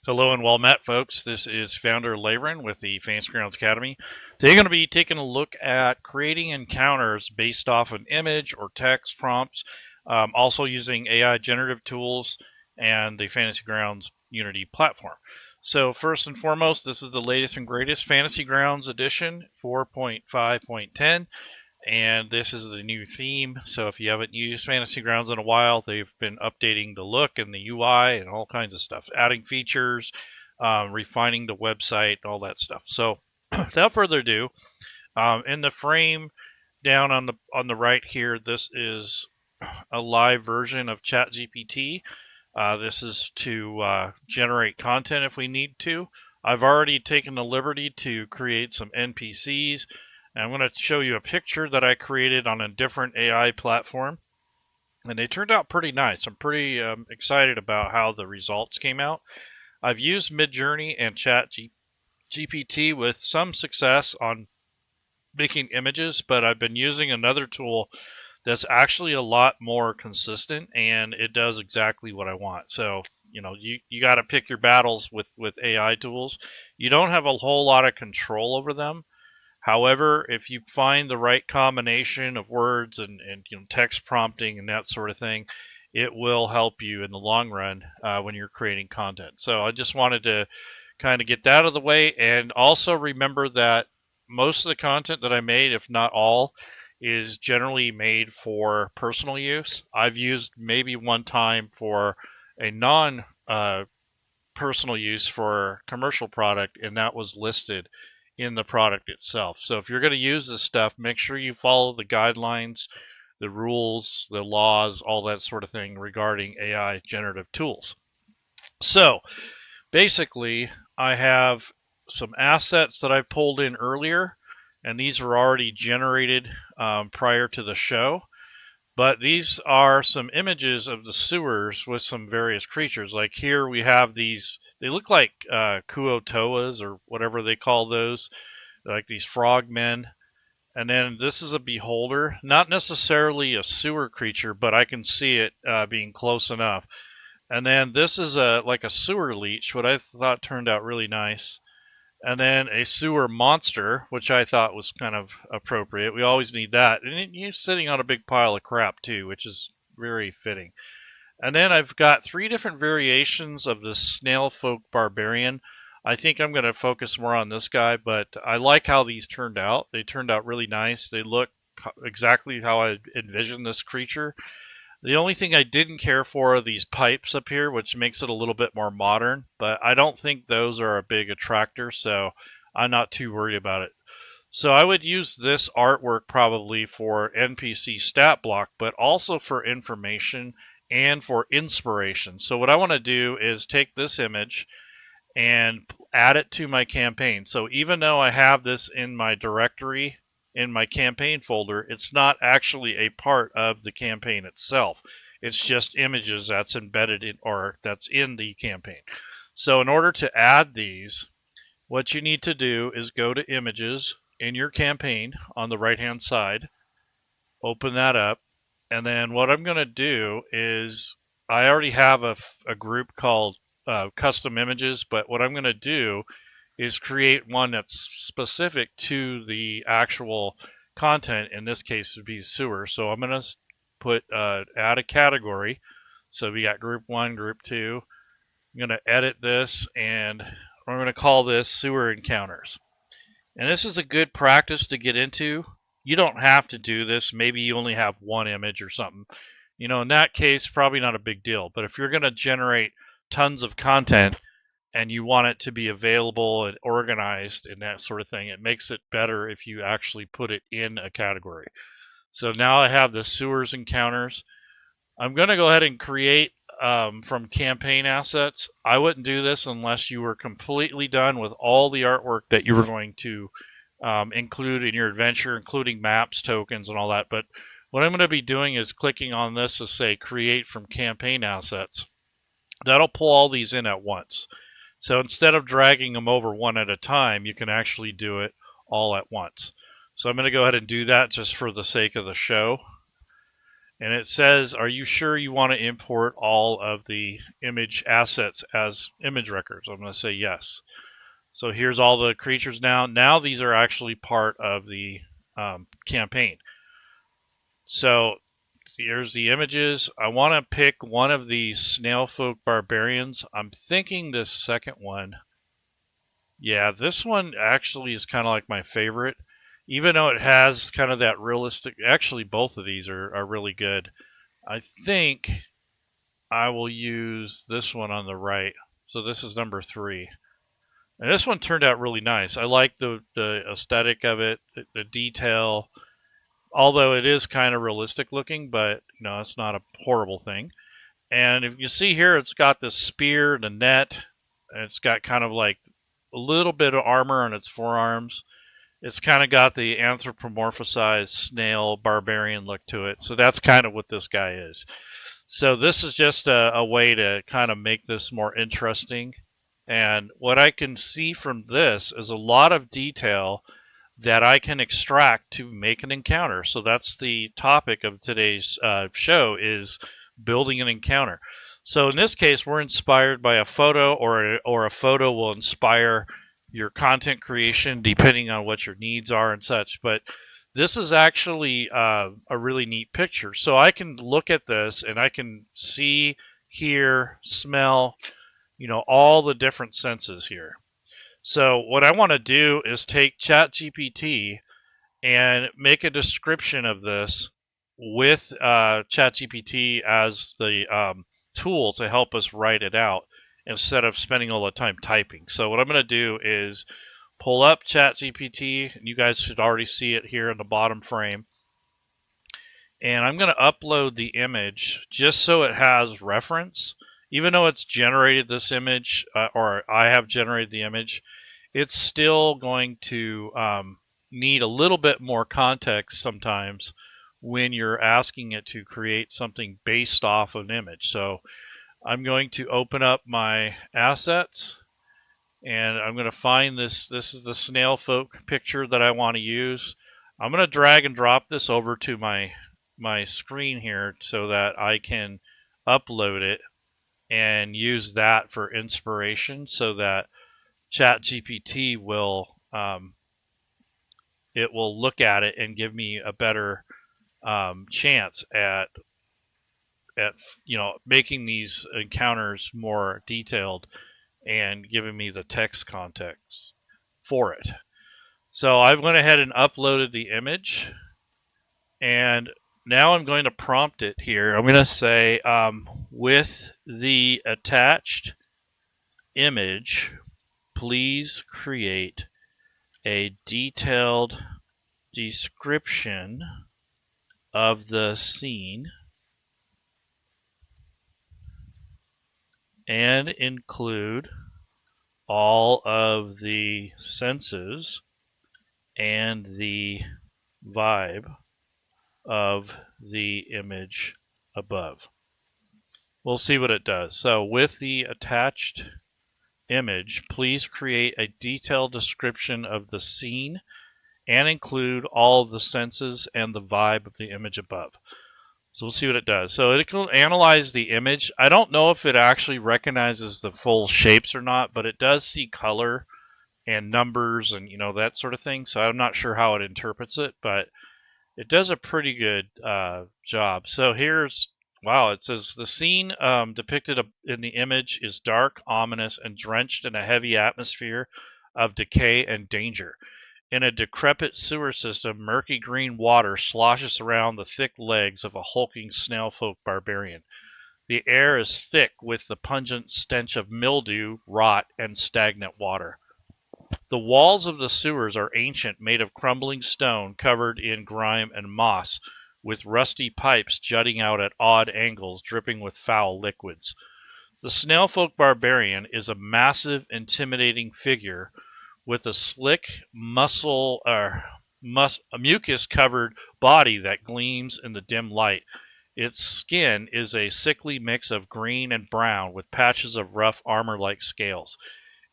Hello and well met, folks. This is Founder Layron with the Fantasy Grounds Academy. Today I'm going to be taking a look at creating encounters based off an image or text prompts, also using AI generative tools and the Fantasy Grounds Unity platform. So first and foremost, this is the latest and greatest Fantasy Grounds edition 4.5.10. And this is the new theme. So if you haven't used Fantasy Grounds in a while, they've been updating the look and the UI and all kinds of stuff, adding features, refining the website, all that stuff. So without further ado, in the frame down on the right here, this is a live version of ChatGPT. This is to generate content if we need to. I've already taken the liberty to create some NPCs. And I'm going to show you a picture that I created on a different AI platform. And they turned out pretty nice. I'm pretty excited about how the results came out. I've used Midjourney and ChatGPT with some success on making images, but I've been using another tool that's actually a lot more consistent, and it does exactly what I want. So, you got to pick your battles with AI tools. You don't have a whole lot of control over them. However, if you find the right combination of words and text prompting and that sort of thing, it will help you in the long run when you're creating content. So I just wanted to kind of get that out of the way, and also remember that most of the content that I made, if not all, is generally made for personal use. I've used maybe one time for a non-personal use for commercial product, and that was listed in the product itself. So if you're going to use this stuff, make sure you follow the guidelines, the rules, the laws, all that sort of thing regarding AI generative tools. So basically, I have some assets that I pulled in earlier, and these were already generated prior to the show. But these are some images of the sewers with some various creatures. Like here we have these, they look like kuotoas or whatever they call those, like these frogmen. And then this is a beholder, not necessarily a sewer creature, but I can see it being close enough. And then this is like a sewer leech, what I thought turned out really nice. And then a sewer monster, which I thought was kind of appropriate. We always need that. And you're sitting on a big pile of crap, too, which is very fitting. And then I've got 3 different variations of the Snail Folk Barbarian. I think I'm going to focus more on this guy, but I like how these turned out. They turned out really nice. They look exactly how I envisioned this creature. The only thing I didn't care for are these pipes up here, which makes it a little bit more modern, but I don't think those are a big attractor, so I'm not too worried about it. So I would use this artwork probably for NPC stat block, but also for information and for inspiration. So what I want to do is take this image and add it to my campaign. So even though I have this in my directory, in my campaign folder, it's not actually a part of the campaign itself. It's just images that's embedded in, or that's in the campaign. So in order to add these, what you need to do is go to images in your campaign on the right hand side, open that up, and then what I'm going to do is I already have a group called custom images, but what I'm going to do is create one that's specific to the actual content. In this case, it would be sewer. So I'm going to put add a category. So we got group 1, group 2. I'm going to edit this, and I'm going to call this sewer encounters. And this is a good practice to get into. You don't have to do this. Maybe you only have one image or something. In that case, probably not a big deal. But if you're going to generate tons of content, and you want it to be available and organized and that sort of thing, it makes it better if you actually put it in a category. So now I have the sewers encounters. I'm going to go ahead and create from campaign assets. I wouldn't do this unless you were completely done with all the artwork that you were going to include in your adventure, including maps, tokens, and all that. But what I'm going to be doing is clicking on this to say create from campaign assets. That'll pull all these in at once. So instead of dragging them over one at a time, you can actually do it all at once. So I'm going to go ahead and do that just for the sake of the show. And it says, are you sure you want to import all of the image assets as image records? I'm going to say yes. So here's all the creatures now. Now these are actually part of the campaign. So here's the images. I want to pick one of the Snail Folk Barbarians. I'm thinking this second one. Yeah, this one actually is kind of like my favorite. Even though it has kind of that realistic... Actually, both of these are really good. I think I will use this one on the right. So this is number 3. And this one turned out really nice. I like the aesthetic of it, the detail. Although it is kind of realistic looking, but you know, it's not a horrible thing. And if you see here, it's got this spear and a net. And it's got kind of like a little bit of armor on its forearms. It's kind of got the anthropomorphized snail barbarian look to it. So that's kind of what this guy is. So this is just a way to kind of make this more interesting. And what I can see from this is a lot of detail that I can extract to make an encounter. So that's the topic of today's show, is building an encounter. So in this case, we're inspired by a photo, or a photo will inspire your content creation depending on what your needs are and such. But this is actually a really neat picture. So I can look at this and I can see, hear, smell, you know, all the different senses here. So what I want to do is take ChatGPT and make a description of this with ChatGPT as the tool to help us write it out instead of spending all the time typing. So what I'm going to do is pull up ChatGPT, and you guys should already see it here in the bottom frame. And I'm going to upload the image just so it has reference. Even though it's generated this image, or I have generated the image, it's still going to need a little bit more context sometimes when you're asking it to create something based off of an image. So I'm going to open up my assets, and I'm going to find this. This is the Snail Folk picture that I want to use. I'm going to drag and drop this over to my screen here so that I can upload it and use that for inspiration, so that ChatGPT will it will look at it and give me a better chance at you know, making these encounters more detailed and giving me the text context for it. So I've went ahead and uploaded the image, and now I'm going to prompt it here. I'm going to say, with the attached image, please create a detailed description of the scene and include all of the senses and the vibe of the image above. We'll see what it does. So with the attached image, please create a detailed description of the scene and include all of the senses and the vibe of the image above. So we'll see what it does. So it can analyze the image. I don't know if it actually recognizes the full shapes or not, but it does see color and numbers and, you know, that sort of thing. So I'm not sure how it interprets it, but it does a pretty good job. So here's, wow, it says the scene depicted in the image is dark, ominous, and drenched in a heavy atmosphere of decay and danger. In a decrepit sewer system, murky green water sloshes around the thick legs of a hulking snail folk barbarian. The air is thick with the pungent stench of mildew, rot, and stagnant water. The walls of the sewers are ancient, made of crumbling stone covered in grime and moss, with rusty pipes jutting out at odd angles, dripping with foul liquids. The Snail Folk Barbarian is a massive, intimidating figure with a slick, mucus-covered body that gleams in the dim light. Its skin is a sickly mix of green and brown with patches of rough armor-like scales.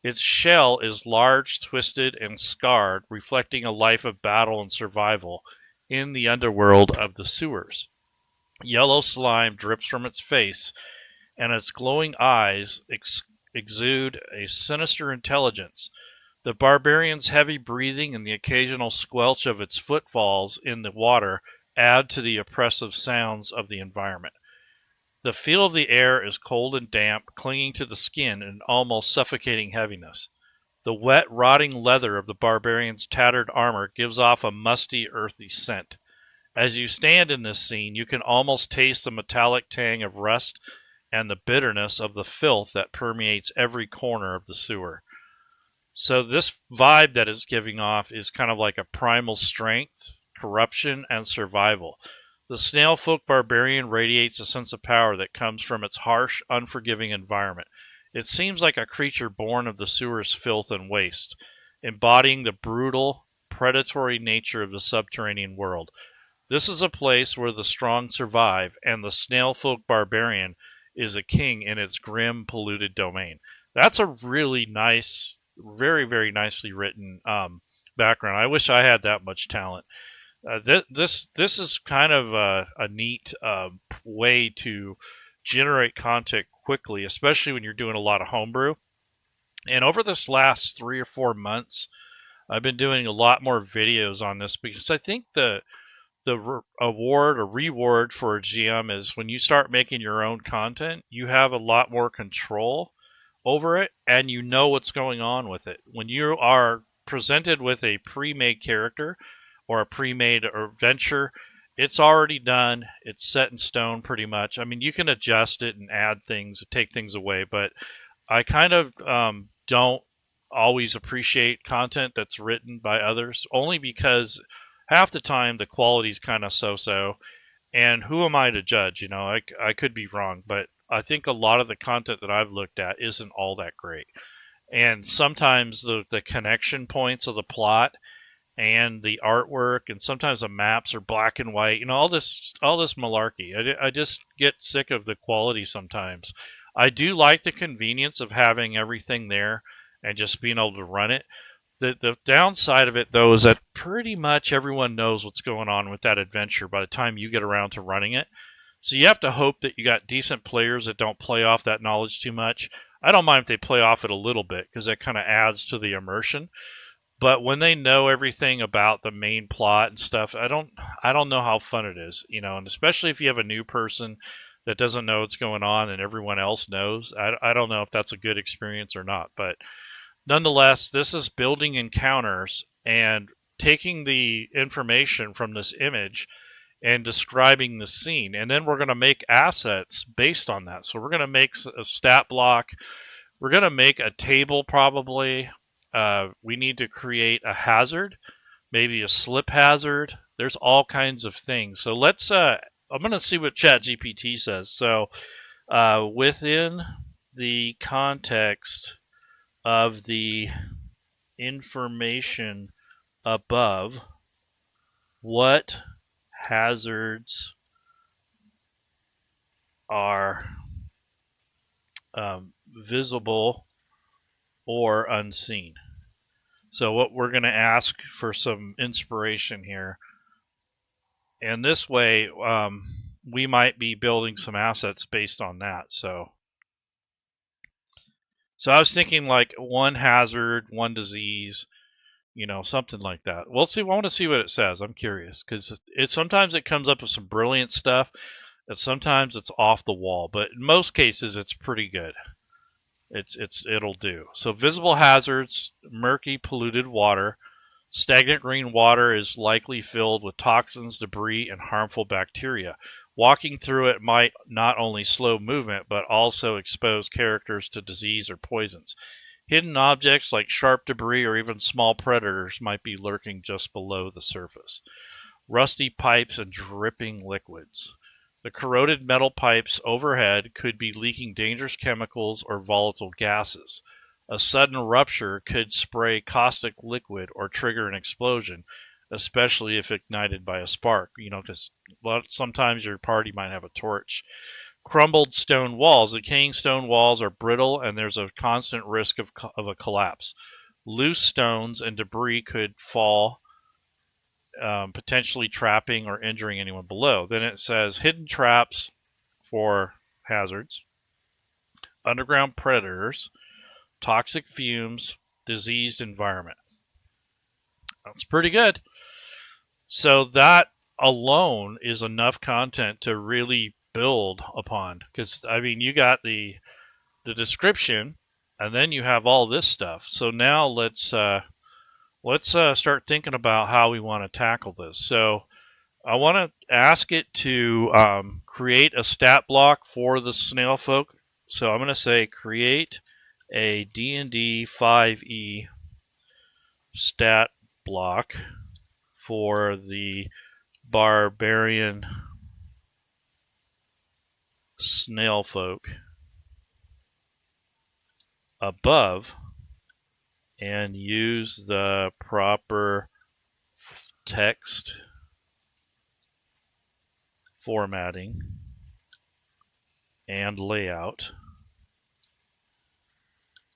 Its shell is large, twisted, and scarred, reflecting a life of battle and survival in the underworld of the sewers. Yellow slime drips from its face, and its glowing eyes exude a sinister intelligence. The barbarian's heavy breathing and the occasional squelch of its footfalls in the water add to the oppressive sounds of the environment. The feel of the air is cold and damp, clinging to the skin in almost suffocating heaviness. The wet, rotting leather of the barbarian's tattered armor gives off a musty, earthy scent. As you stand in this scene, you can almost taste the metallic tang of rust and the bitterness of the filth that permeates every corner of the sewer. So this vibe that it's giving off is kind of like a primal strength, corruption, and survival. The Snail Folk Barbarian radiates a sense of power that comes from its harsh, unforgiving environment. It seems like a creature born of the sewer's filth and waste, embodying the brutal, predatory nature of the subterranean world. This is a place where the strong survive, and the Snail Folk Barbarian is a king in its grim, polluted domain. That's a really nice, very, very nicely written background. I wish I had that much talent. This is kind of a neat way to generate content quickly, especially when you're doing a lot of homebrew. And over this last 3 or 4 months, I've been doing a lot more videos on this because I think the award or reward for a GM is when you start making your own content, you have a lot more control over it and you know what's going on with it. When you are presented with a pre-made character or a pre-made adventure, it's already done. It's set in stone pretty much. I mean, you can adjust it and add things, take things away, but I kind of don't always appreciate content that's written by others, only because half the time the quality's kind of so-so, and who am I to judge? You know, I could be wrong, but I think a lot of the content that I've looked at isn't all that great. And sometimes the connection points of the plot and the artwork and sometimes the maps are black and white, you know, all this malarkey. I just get sick of the quality sometimes. I do like the convenience of having everything there and just being able to run it. The downside of it, though, is that pretty much everyone knows what's going on with that adventure by the time you get around to running it. So you have to hope that you got decent players that don't play off that knowledge too much. I don't mind if they play off it a little bit because that kind of adds to the immersion. But when they know everything about the main plot and stuff, I don't know how fun it is, you know, and especially if you have a new person that doesn't know what's going on and everyone else knows. I don't know if that's a good experience or not, but nonetheless, this is building encounters and taking the information from this image and describing the scene. And then we're going to make assets based on that. So we're going to make a stat block. We're going to make a table probably. We need to create a hazard, maybe a slip hazard. There's all kinds of things. So let's, I'm going to see what ChatGPT says. So within the context of the information above, what hazards are visible or unseen? So what we're going to ask for some inspiration here, and this way we might be building some assets based on that. So I was thinking like one hazard, one disease, you know, something like that. We'll see. I want to see what it says. I'm curious because sometimes it comes up with some brilliant stuff, and sometimes it's off the wall. But in most cases, it's pretty good. It'll do. So visible hazards: murky, polluted water. Stagnant green water is likely filled with toxins, debris, and harmful bacteria. Walking through it might not only slow movement, but also expose characters to disease or poisons. Hidden objects like sharp debris or even small predators might be lurking just below the surface. Rusty pipes and dripping liquids. The corroded metal pipes overhead could be leaking dangerous chemicals or volatile gases. A sudden rupture could spray caustic liquid or trigger an explosion, especially if ignited by a spark, you know, because sometimes your party might have a torch. Crumbled stone walls. Decaying stone walls are brittle and there's a constant risk of a collapse. Loose stones and debris could fall potentially trapping or injuring anyone below. Then it says hidden traps for hazards, underground predators, toxic fumes, diseased environment. That's pretty good. So that alone is enough content to really build upon. Because I mean, you got the description, and then you have all this stuff. So now let's start thinking about how we want to tackle this. So I want to ask it to create a stat block for the Snail Folk. So I'm going to say create a DnD5e stat block for the Barbarian Snail Folk above, and use the proper text formatting and layout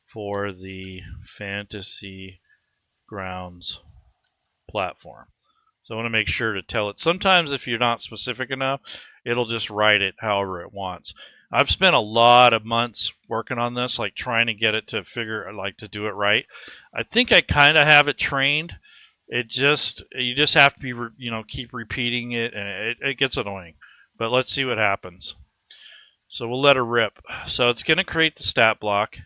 for the Fantasy Grounds platform. So I want to make sure to tell it. Sometimes if you're not specific enough, it'll just write it however it wants. I've spent a lot of months working on this, like trying to get it to to do it right. I think I kind of have it trained. You just have to be, keep repeating it, and it gets annoying. But let's see what happens. So we'll let her rip. So it's going to create the stat block,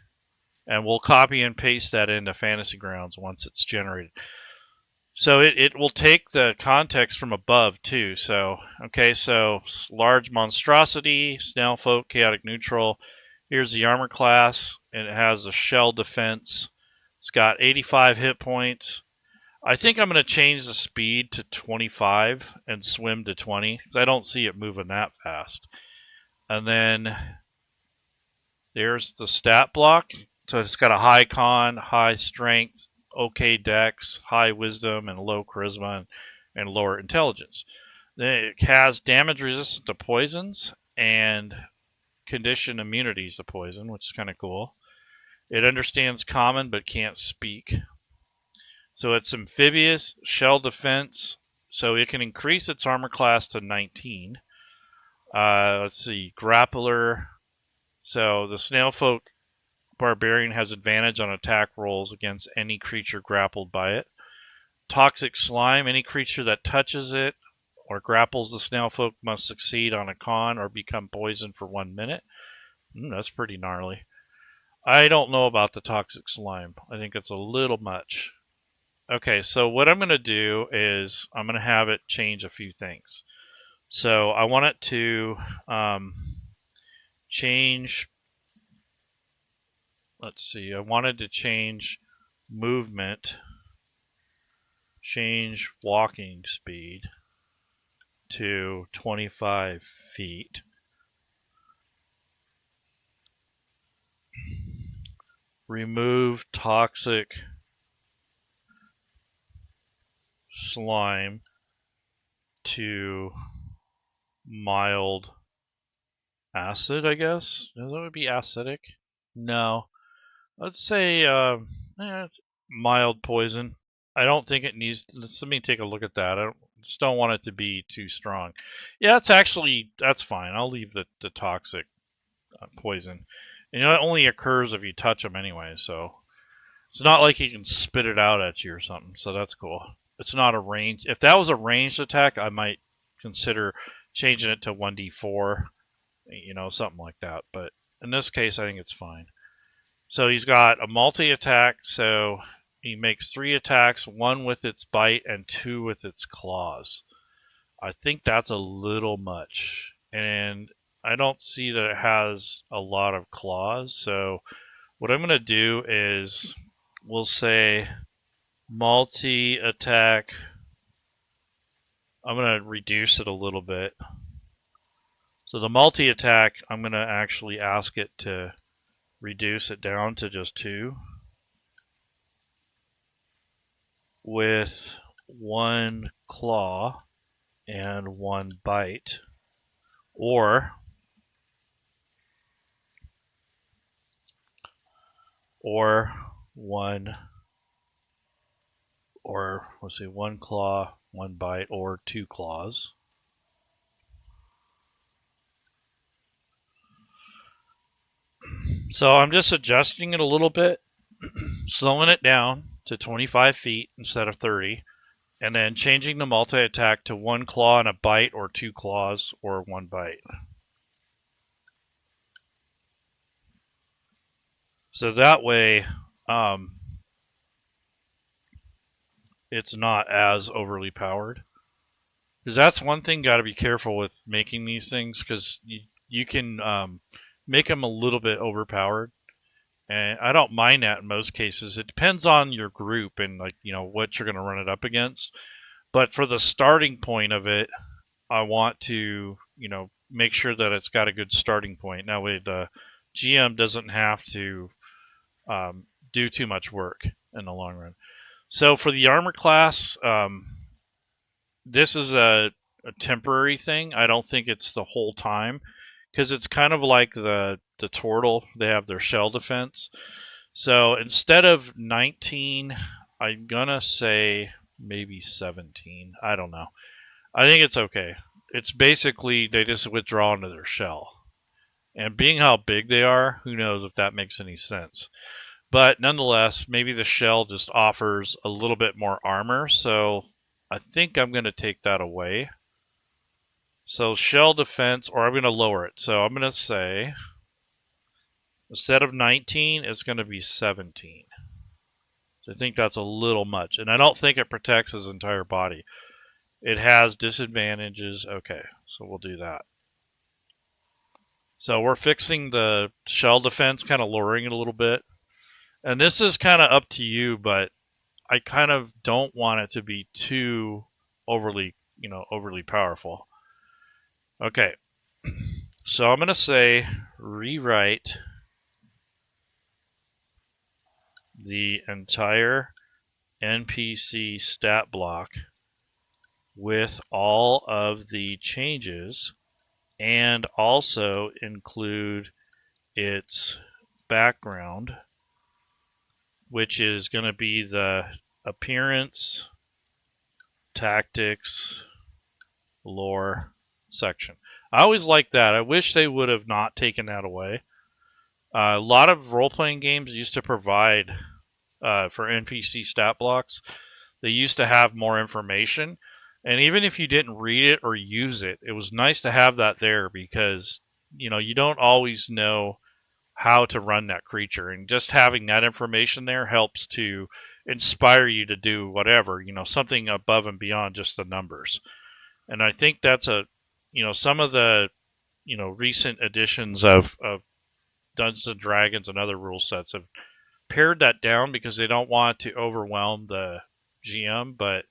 and we'll copy and paste that into Fantasy Grounds once it's generated. So it will take the context from above too. So, okay, so large monstrosity, Snail Folk, chaotic neutral. Here's the armor class, and it has a shell defense. It's got 85 hit points. I think I'm going to change the speed to 25 and swim to 20 because I don't see it moving that fast. And then there's the stat block. So it's got a high con, high strength, okay dex, high wisdom, and low charisma and lower intelligence. Then it has damage resistance to poisons and condition immunities to poison, which is kind of cool. It understands common but can't speak. So it's amphibious, shell defense, so it can increase its armor class to 19. Let's see, grappler. So the Snail Folk Barbarian has advantage on attack rolls against any creature grappled by it. Toxic slime. Any creature that touches it or grapples the Snail Folk must succeed on a con or become poisoned for 1 minute. That's pretty gnarly. I don't know about the toxic slime. I think it's a little much. Okay, so what I'm going to do is I'm going to have it change a few things. So I want it to change. Let's see, I wanted to change movement, change walking speed to 25 feet. Remove toxic slime to mild acid, I guess. That would be acidic. No. Let's say mild poison. I don't think it needs. Let me take a look at that. I just don't want it to be too strong. Yeah, that's fine. I'll leave the toxic poison. And it only occurs if you touch them anyway, so it's not like you can spit it out at you or something. So that's cool. It's not a range. If that was a ranged attack, I might consider changing it to 1d4, something like that. But in this case, I think it's fine. So he's got a multi-attack, so he makes 3 attacks, 1 with its bite and 2 with its claws. I think that's a little much. And I don't see that it has a lot of claws. So what I'm going to do is we'll say multi-attack. I'm going to reduce it a little bit. So the multi-attack, I'm going to actually ask it to reduce it down to just 2 with 1 claw and 1 bite, or let's see, 1 claw, 1 bite or 2 claws. So I'm just adjusting it a little bit, slowing it down to 25 feet instead of 30, and then changing the multi-attack to 1 claw and a bite or 2 claws or 1 bite. So that way, it's not as overly powered. Because that's one thing got to be careful with making these things, because you can make them a little bit overpowered. And I don't mind that in most cases. It depends on your group and, like, you know, what you're going to run it up against. But for the starting point of it, I want to, you know, make sure that it's got a good starting point. That way the GM doesn't have to do too much work in the long run. So for the armor class, this is a temporary thing. I don't think it's the whole time, because it's kind of like the turtle. They have their shell defense. So instead of 19, I'm gonna say maybe 17. I don't know. I think it's okay. It's basically they just withdraw into their shell. And being how big they are, who knows if that makes any sense. But nonetheless, maybe the shell just offers a little bit more armor. So I think I'm going to take that away. So shell defense, or I'm going to lower it. So I'm going to say instead of 19, it's going to be 17. So I think that's a little much. And I don't think it protects his entire body. It has disadvantages. Okay, so we'll do that. So we're fixing the shell defense, kind of lowering it a little bit. And this is kind of up to you, but I kind of don't want it to be too overly powerful. Okay, so I'm going to say rewrite the entire NPC stat block with all of the changes, and also include its background, which is going to be the appearance, tactics, lore section. I always like that. I wish they would have not taken that away. A lot of role-playing games used to provide for NPC stat blocks. They used to have more information, and even if you didn't read it or use it, it was nice to have that there, because you know, you don't always know how to run that creature, and just having that information there helps to inspire you to do whatever, you know, something above and beyond just the numbers. And I think that's some of the, recent editions of Dungeons and Dragons and other rule sets have pared that down because they don't want to overwhelm the GM. But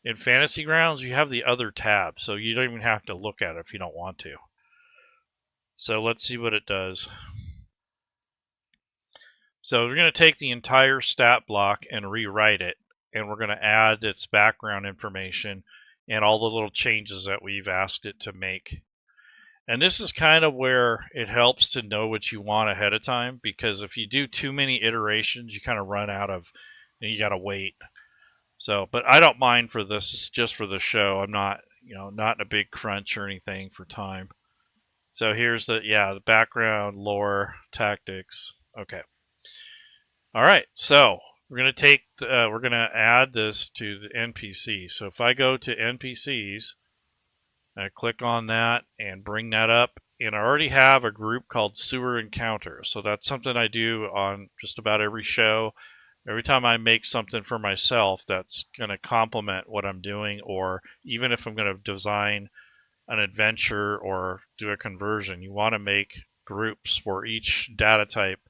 in Fantasy Grounds, you have the other tab, so you don't even have to look at it if you don't want to. So let's see what it does. So we're going to take the entire stat block and rewrite it, and we're going to add its background information and all the little changes that we've asked it to make. And this is kind of where it helps to know what you want ahead of time, because if you do too many iterations, you kind of run out of, and you got to wait. So, but I don't mind for this. It's just for the show. I'm not, not in a big crunch or anything for time. So here's the background, lore, tactics. Okay. All right, so we're going to add this to the NPC. So if I go to NPCs, I click on that and bring that up, and I already have a group called Sewer Encounters. So that's something I do on just about every show. Every time I make something for myself that's going to complement what I'm doing, or even if I'm going to design an adventure or do a conversion, you want to make groups for each data type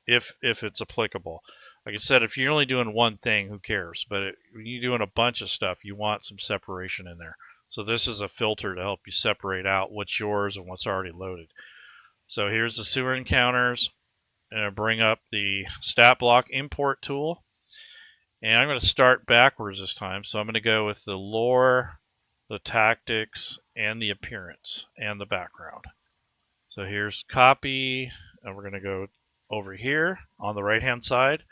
if it's applicable. Like I said, if you're only doing one thing, who cares? But when you're doing a bunch of stuff, you want some separation in there. So this is a filter to help you separate out what's yours and what's already loaded. So here's the Sewer Encounters, and I bring up the stat block import tool, and I'm going to start backwards this time. So I'm going to go with the lore, the tactics, and the appearance, and the background. So here's copy, and we're going to go over here on the right hand side.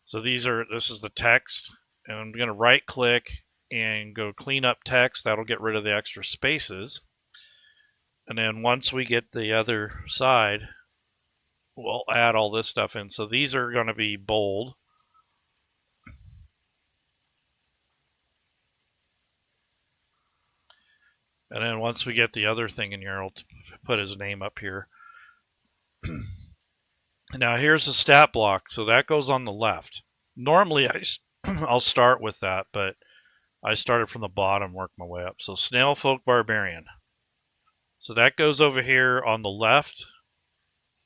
So this is the text, and I'm going to right click and go clean up text. That'll get rid of the extra spaces. And then once we get the other side, we'll add all this stuff in. So these are going to be bold. And then once we get the other thing in here, I'll put his name up here. Now here's the stat block. So that goes on the left. Normally I'll start with that, but I started from the bottom, worked my way up. So Snail Folk Barbarian. So that goes over here on the left.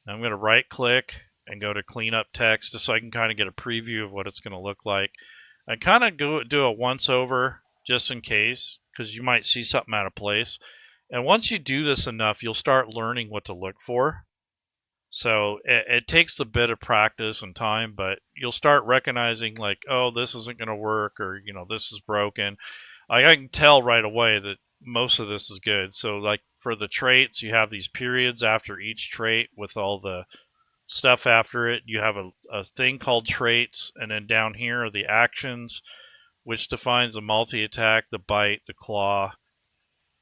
I'm going to right click and go to clean up text just so I can kind of get a preview of what it's going to look like. I kind of do a once over just in case, because you might see something out of place. And once you do this enough, you'll start learning what to look for. So it takes a bit of practice and time, but you'll start recognizing like, oh, this isn't going to work, or, you know, this is broken. I can tell right away that most of this is good. So like for the traits, you have these periods after each trait with all the stuff after it. You have a thing called traits, and then down here are the actions, which defines the multi-attack, the bite, the claw.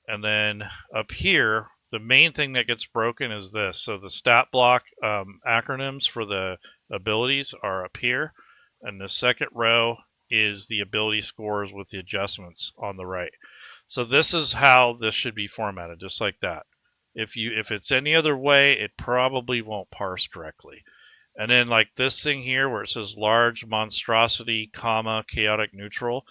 And then up here, the main thing that gets broken is this. So the stat block acronyms for the abilities are up here. And the second row is the ability scores with the adjustments on the right. So this is how this should be formatted, just like that. If it's any other way, it probably won't parse correctly. And then like this thing here where it says large monstrosity, comma, chaotic neutral,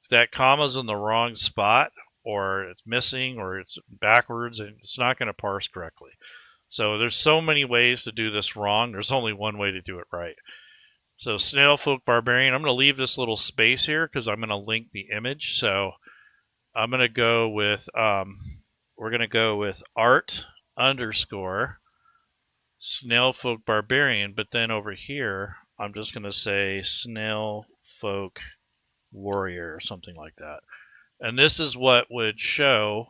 if that comma's in the wrong spot, or it's missing, or it's backwards, and it's not going to parse correctly. So there's so many ways to do this wrong. There's only one way to do it right. So Snail Folk Barbarian, I'm going to leave this little space here because I'm going to link the image. So I'm going to go with, we're going to go with art underscore Snail Folk Barbarian, but then over here, I'm just going to say Snail Folk Warrior or something like that. And this is what would show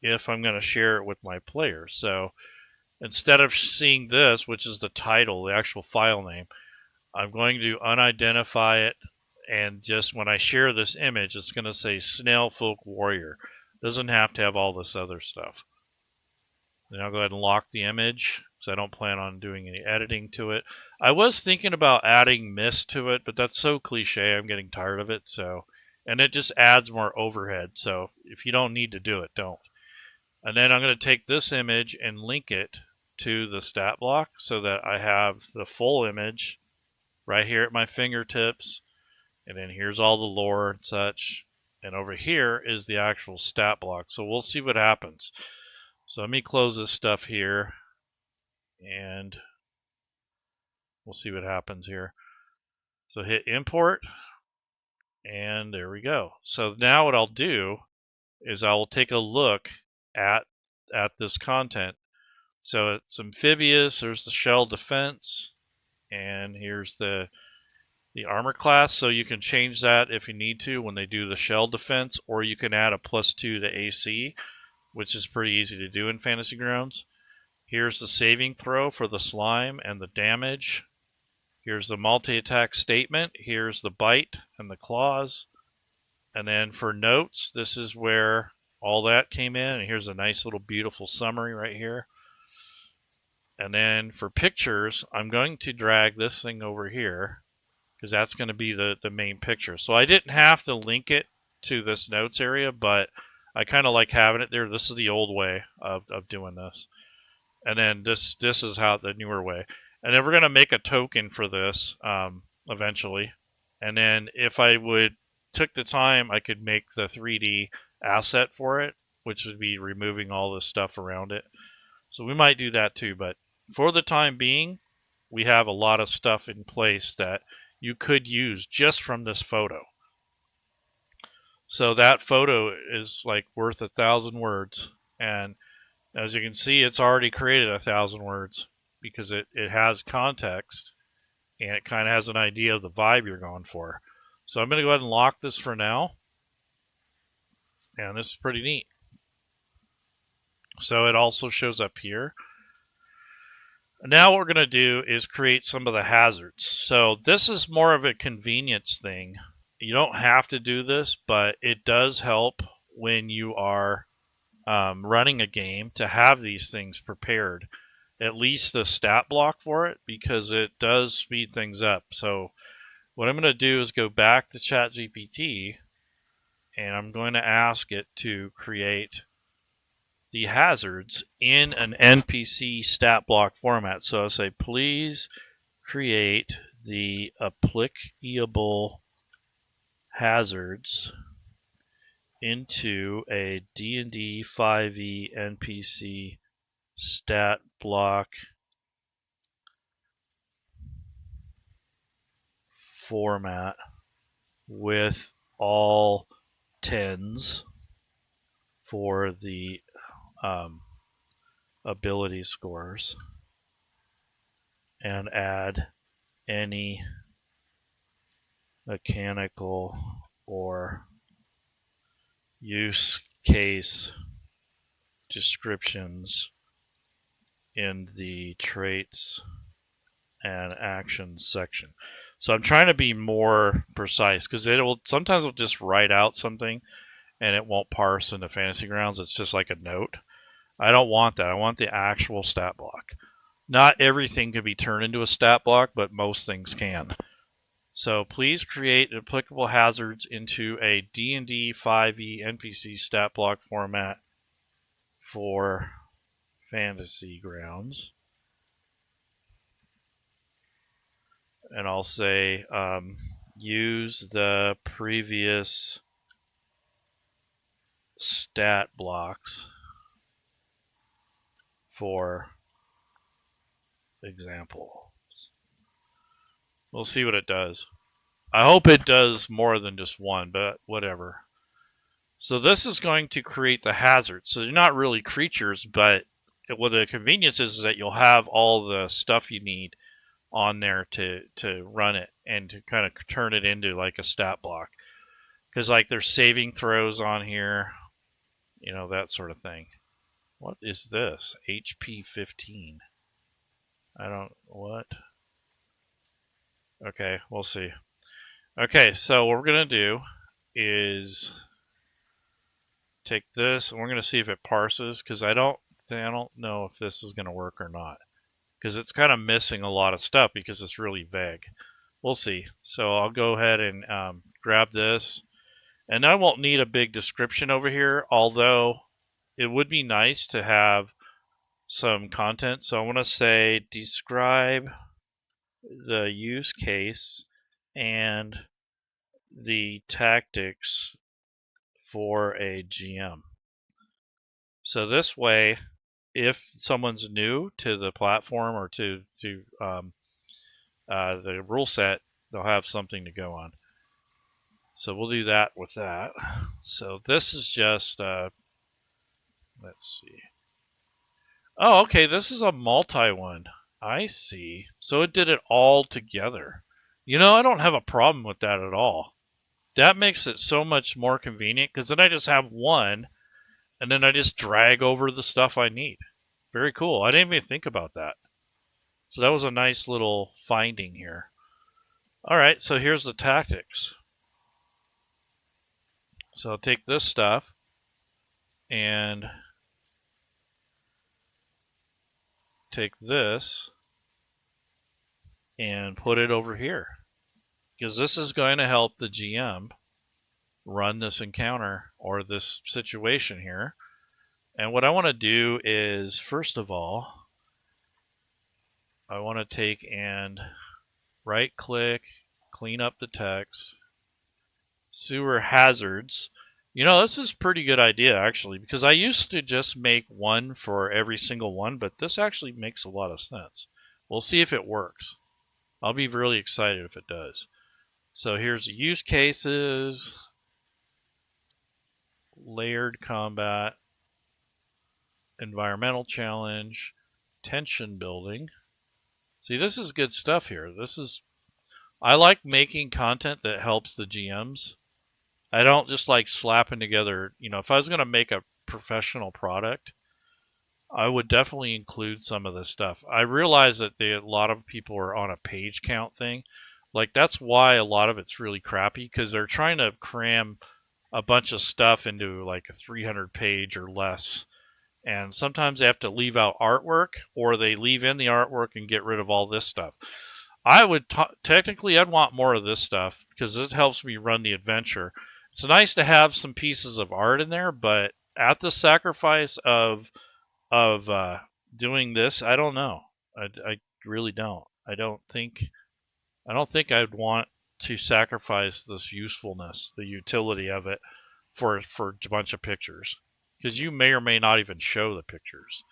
if I'm going to share it with my players. So instead of seeing this, which is the title, the actual file name, I'm going to unidentify it, and just when I share this image, it's going to say Snail Folk Warrior. It doesn't have to have all this other stuff. Then I'll go ahead and lock the image because I don't plan on doing any editing to it. I was thinking about adding mist to it, but that's so cliche, I'm getting tired of it. So, and it just adds more overhead. So if you don't need to do it, don't. And then I'm going to take this image and link it to the stat block so that I have the full image right here at my fingertips. And then here's all the lore and such. And over here is the actual stat block. So we'll see what happens. So let me close this stuff here, and we'll see what happens here. So hit import, and there we go. So now what I'll do is I will take a look at this content. So it's amphibious, there's the shell defense, and here's the armor class. So you can change that if you need to when they do the shell defense, or you can add a +2 to AC, which is pretty easy to do in Fantasy Grounds. Here's the saving throw for the slime and the damage. Here's the multi-attack statement. Here's the bite and the claws. And then for notes, this is where all that came in. And here's a nice little beautiful summary right here. And then for pictures, I'm going to drag this thing over here because that's going to be the main picture. So I didn't have to link it to this notes area, but I kind of like having it there. This is the old way of doing this. And then this is how the newer way. And then we're going to make a token for this eventually. And then if I took the time, I could make the 3D asset for it, which would be removing all this stuff around it. So we might do that too. But for the time being, we have a lot of stuff in place that you could use just from this photo. So that photo is like worth 1,000 words. And as you can see, it's already created 1,000 words because it has context and it kind of has an idea of the vibe you're going for. So I'm going to go ahead and lock this for now. And this is pretty neat. So it also shows up here. Now what we're going to do is create some of the hazards. So this is more of a convenience thing You don't have to do this, but it does help when you are running a game to have these things prepared, at least a stat block for it, because it does speed things up. So what I'm going to do is go back to ChatGPT, and I'm going to ask it to create the hazards in an NPC stat block format. So I'll say, please create the applicable hazards into a DnD5e NPC stat block format with all 10s for the ability scores, and add any mechanical or use case descriptions in the traits and actions section. So I'm trying to be more precise, because sometimes it'll just write out something and it won't parse into Fantasy Grounds. It's just like a note. I don't want that. I want the actual stat block. Not everything can be turned into a stat block, but most things can. So please create applicable hazards into a DnD5e NPC stat block format for Fantasy Grounds. And I'll say use the previous stat blocks for example. We'll see what it does. I hope it does more than just one, but whatever. So this is going to create the hazards. So they're not really creatures, but what the convenience is that you'll have all the stuff you need on there to run it and to kind of turn it into like a stat block. Because like there's saving throws on here, you know, that sort of thing. What is this? HP 15. What? Okay, we'll see. Okay, so what we're going to do is take this, and we're going to see if it parses, because I don't know if this is going to work or not, because it's kind of missing a lot of stuff because it's really vague. We'll see. So I'll go ahead and grab this, and I won't need a big description over here, although it would be nice to have some content. So I want to say describe the use case and the tactics for a GM. So this way, if someone's new to the platform or to the rule set, they'll have something to go on. So we'll do that with that. So this is just, let's see. Oh, okay, this is a multi one. I see. So it did it all together. You know, I don't have a problem with that at all. That makes it so much more convenient, because then I just have one, and then I just drag over the stuff I need. Very cool. I didn't even think about that. So that was a nice little finding here. All right, so here's the tactics. So I'll take this stuff and take this and put it over here, because this is going to help the GM run this encounter or this situation here. And what I want to do is, first of all, I want to take and right click, clean up the text, sewer hazards. You know, this is a pretty good idea actually, because I used to just make one for every single one, but this actually makes a lot of sense. We'll see if it works. I'll be really excited if it does. So here's the use cases, layered combat, environmental challenge, tension building. See, this is good stuff here. I like making content that helps the GMs. I don't just like slapping together, you know, if I was going to make a professional product, I would definitely include some of this stuff. I realize that a lot of people are on a page count thing. Like, that's why a lot of it's really crappy, because they're trying to cram a bunch of stuff into like a 300 page or less. And sometimes they have to leave out artwork, or they leave in the artwork and get rid of all this stuff. I would technically, I'd want more of this stuff because this helps me run the adventure. It's nice to have some pieces of art in there, but at the sacrifice of doing this, I don't know. I really don't. I don't think I'd want to sacrifice this usefulness, the utility of it, for a bunch of pictures, because you may or may not even show the pictures.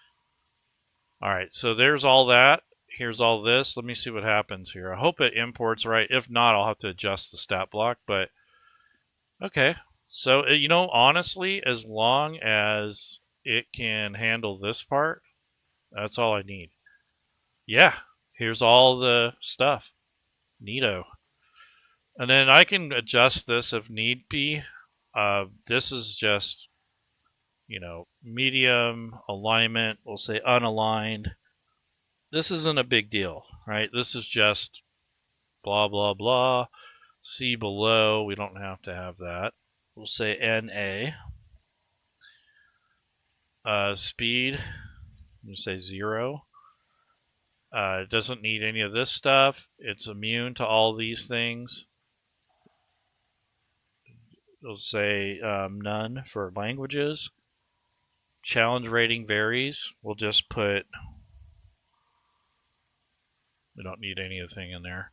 All right, so there's all that. Here's all this. Let me see what happens here. I hope it imports right. If not, I'll have to adjust the stat block, but okay. So, you know, honestly, as long as it can handle this part, that's all I need. Yeah, here's all the stuff. Neato. And then I can adjust this if need be. This is just, you know, medium alignment. We'll say unaligned. This isn't a big deal, right? This is just blah, blah, blah. See below. We don't have to have that. We'll say NA. Speed. We'll say 0. It doesn't need any of this stuff. It's immune to all these things. We'll say none for languages. Challenge rating varies. We'll just put, we don't need anything in there.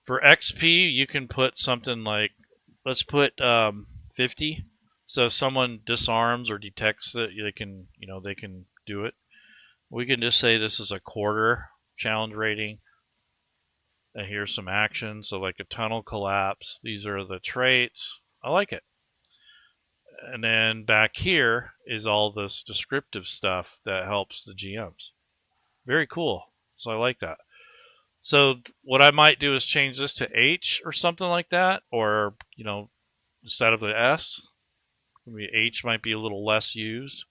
For XP, you can put something like, let's put 50. So if someone disarms or detects that, they can, you know, they can do it. We can just say this is a quarter challenge rating. And here's some action. So like a tunnel collapse. These are the traits. I like it. And then back here is all this descriptive stuff that helps the GMs. Very cool. So I like that. So what I might do is change this to H or something like that, or, you know, instead of the S, maybe H might be a little less used,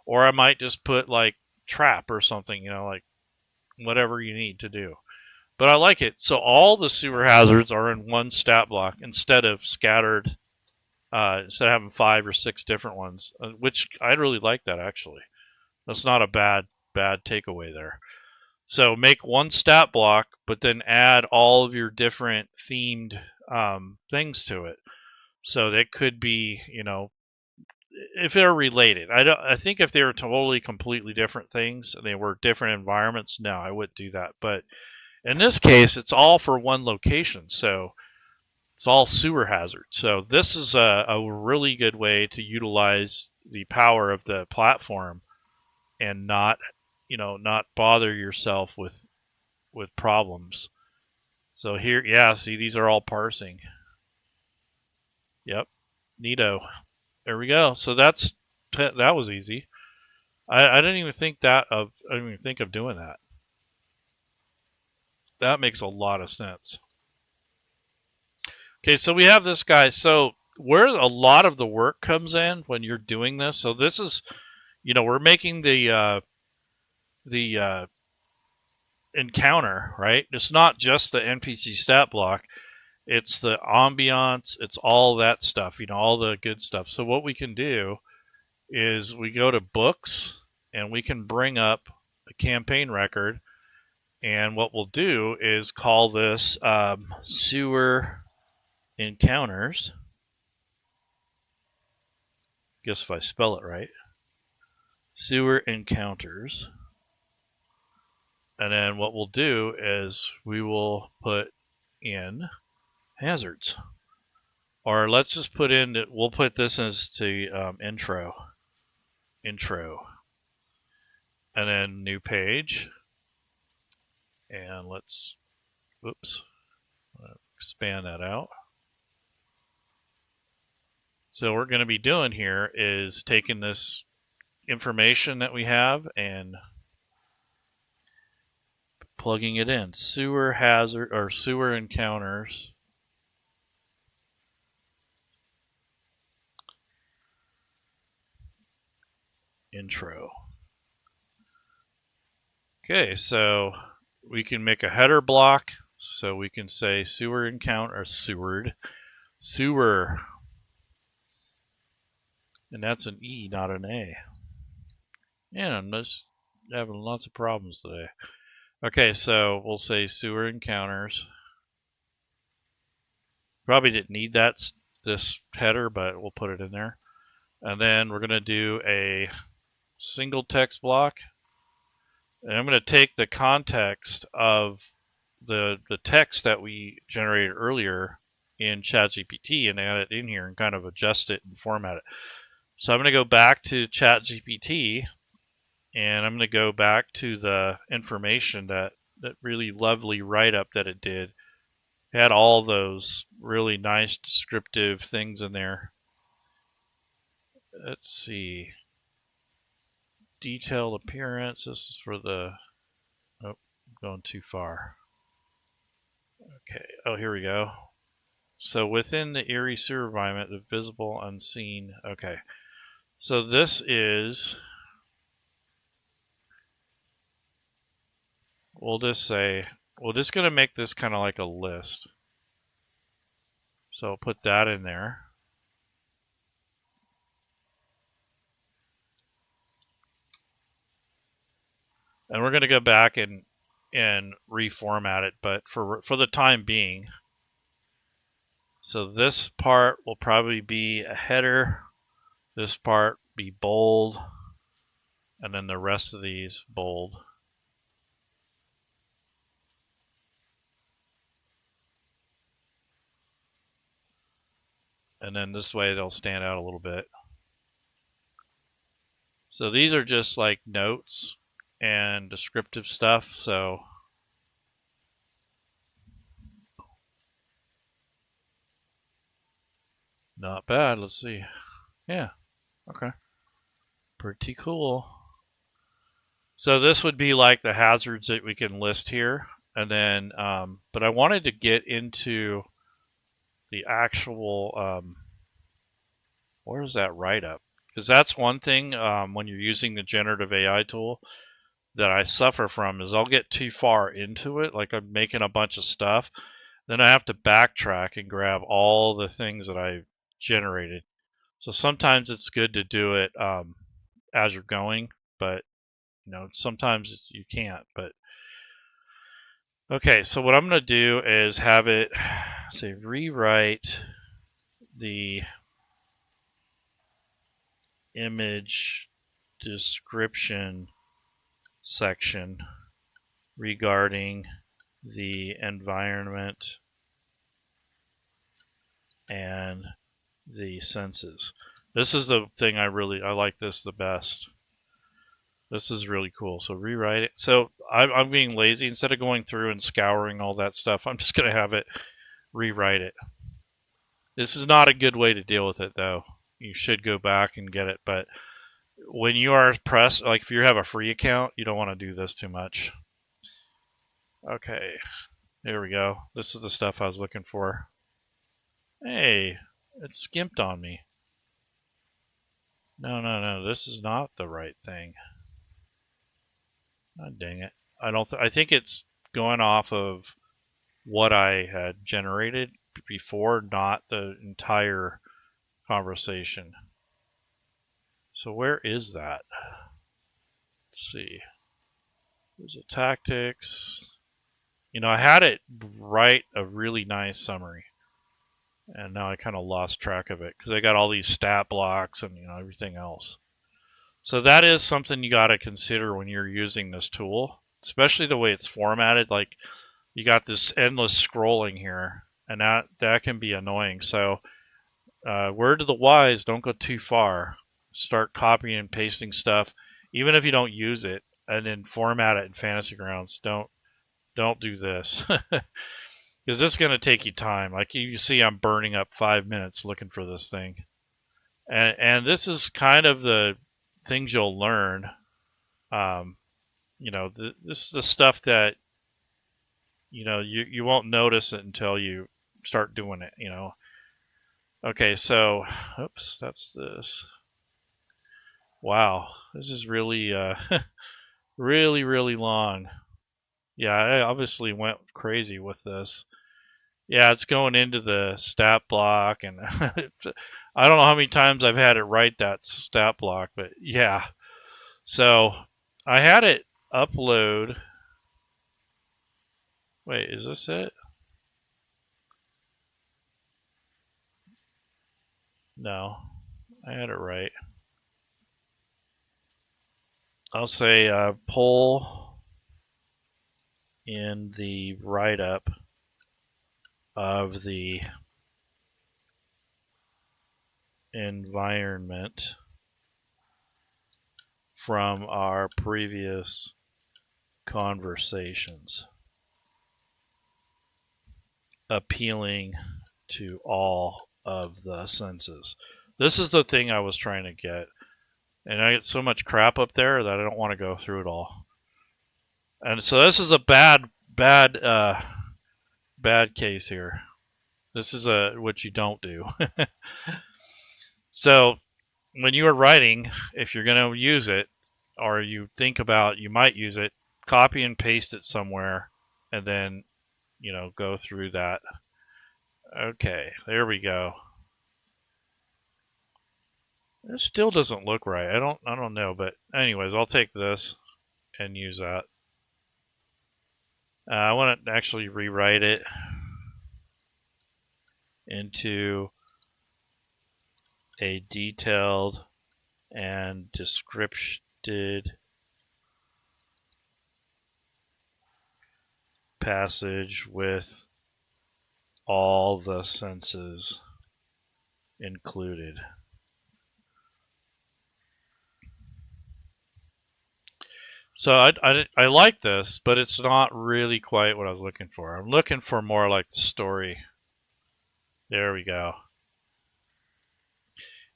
or I might just put like trap or something, you know, like whatever you need to do. But I like it. So all the sewer hazards are in one stat block instead of scattered. Instead of having 5 or 6 different ones, which I really like that, actually. That's not a bad takeaway there. So make one stat block, but then add all of your different themed things to it. So that could be, you know, if they're related. I think if they were totally completely different things and they were different environments, no, I wouldn't do that. But in this case, it's all for one location, so it's all sewer hazard. So this is a really good way to utilize the power of the platform and not, you know, not bother yourself with problems. So here, yeah, see, these are all parsing. Yep, neato. There we go. So that was easy. I didn't even think I didn't even think of doing that. That makes a lot of sense. Okay, so we have this guy. So where a lot of the work comes in when you're doing this. So this is, you know, we're making the encounter, right? It's not just the NPC stat block. It's the ambiance. It's all that stuff, you know, all the good stuff. So what we can do is we go to books and we can bring up a campaign record. And what we'll do is call this sewer encounters. Guess if I spell it right. Sewer encounters. And then what we'll do is we will put in hazards. Or let's just put in, we'll put this as to intro. Intro. And then new page. And let's, oops, expand that out. So what we're going to be doing here is taking this information that we have and plugging it in. Sewer hazard or sewer encounters. Intro. Okay, so we can make a header block. So we can say sewer encounter, or sewer, and that's an E, not an A. Yeah, I'm just having lots of problems today. Okay, so we'll say sewer encounters. Probably didn't need this header, but we'll put it in there. And then we're going to do a single text block. And I'm going to take the context of the text that we generated earlier in ChatGPT and add it in here and kind of adjust it and format it. So I'm going to go back to ChatGPT and I'm going to go back to the information that really lovely write-up that it did. It had all those really nice descriptive things in there. Let's see. Detailed appearance. This is for the... Oh, I'm going too far. Okay. Oh, here we go. So within the Erie sewer environment, the visible, unseen. Okay. So this is... We'll just say... We're just going to make this kind of like a list. So I'll put that in there. And we're going to go back and reformat it, but for the time being. So this part will probably be a header. This part be bold. And then the rest of these bold. And then this way they'll stand out a little bit. So these are just like notes and descriptive stuff. So not bad. Let's see. Yeah. Okay. Pretty cool. So this would be like the hazards that we can list here. And then, but I wanted to get into the actual, where is that write-up? Because that's one thing when you're using the generative AI tool that I suffer from is I'll get too far into it, like I'm making a bunch of stuff. Then I have to backtrack and grab all the things that I generated. So sometimes it's good to do it as you're going, but you know, sometimes you can't. But okay, so what I'm going to do is have it say rewrite the image description section regarding the environment and the senses. This is the thing I like this the best. This is really cool. So rewrite it. So I'm being lazy. Instead of going through and scouring all that stuff, I'm just going to have it rewrite it. This is not a good way to deal with it, though. You should go back and get it. But when you are pressed, like if you have a free account, you don't want to do this too much. Okay, there we go. This is the stuff I was looking for. Hey, it skimped on me. No, this is not the right thing. Oh, dang it. I think it's going off of what I had generated before, not the entire conversation. So where is that? Let's see. There's a tactics. You know, I had it write a really nice summary. And now I kind of lost track of it because I got all these stat blocks and, you know, everything else. So that is something you got to consider when you're using this tool, especially the way it's formatted. Like you got this endless scrolling here, and that can be annoying. So word to the wise, don't go too far. Start copying and pasting stuff, even if you don't use it, and then format it in Fantasy Grounds. Don't do this. Because this is going to take you time. Like you see, I'm burning up 5 minutes looking for this thing. And this is kind of the things you'll learn. You know, this is the stuff that, you know, you won't notice it until you start doing it, you know. Okay, so, oops, that's this. Wow, this is really, really long. Yeah, I obviously went crazy with this. Yeah, it's going into the stat block, and I don't know how many times I've had it write that stat block, but yeah. So I had it upload. Wait, is this it? No, I had it right. I'll say pull in the write-up of the environment from our previous conversations, appealing to all of the senses. This is the thing I was trying to get. And I get so much crap up there that I don't want to go through it all. And so this is a bad case here. This is what you don't do. So when you are writing, if you're going to use it, or you think about you might use it, copy and paste it somewhere, and then go through that. Okay, there we go. It still doesn't look right. I don't know, but anyways, I'll take this and use that. I want to actually rewrite it into a detailed and descripted passage with all the senses included. So I like this, but it's not really quite what I was looking for. I'm looking for more like the story. There we go.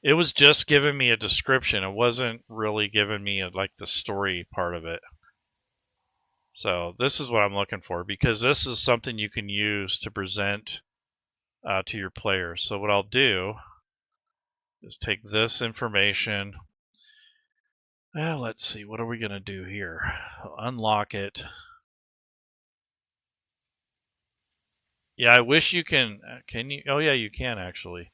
It was just giving me a description. It wasn't really giving me like the story part of it. So this is what I'm looking for, because this is something you can use to present to your players. So what I'll do is take this information. Let's see, what are we going to do here? I'll unlock it. Yeah, I wish you can you? Oh yeah, you can actually.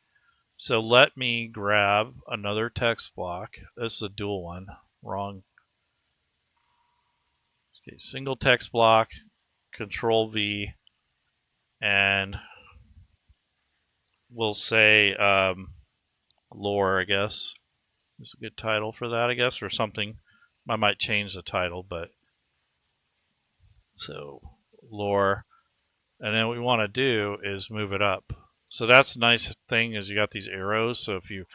So let me grab another text block. This is a dual one. Wrong. Okay, single text block, Control V, and we'll say lore, I guess. Is a good title for that, I guess, or something. I might change the title, but so lore. And then what we want to do is move it up. So that's the nice thing is you got these arrows. So if you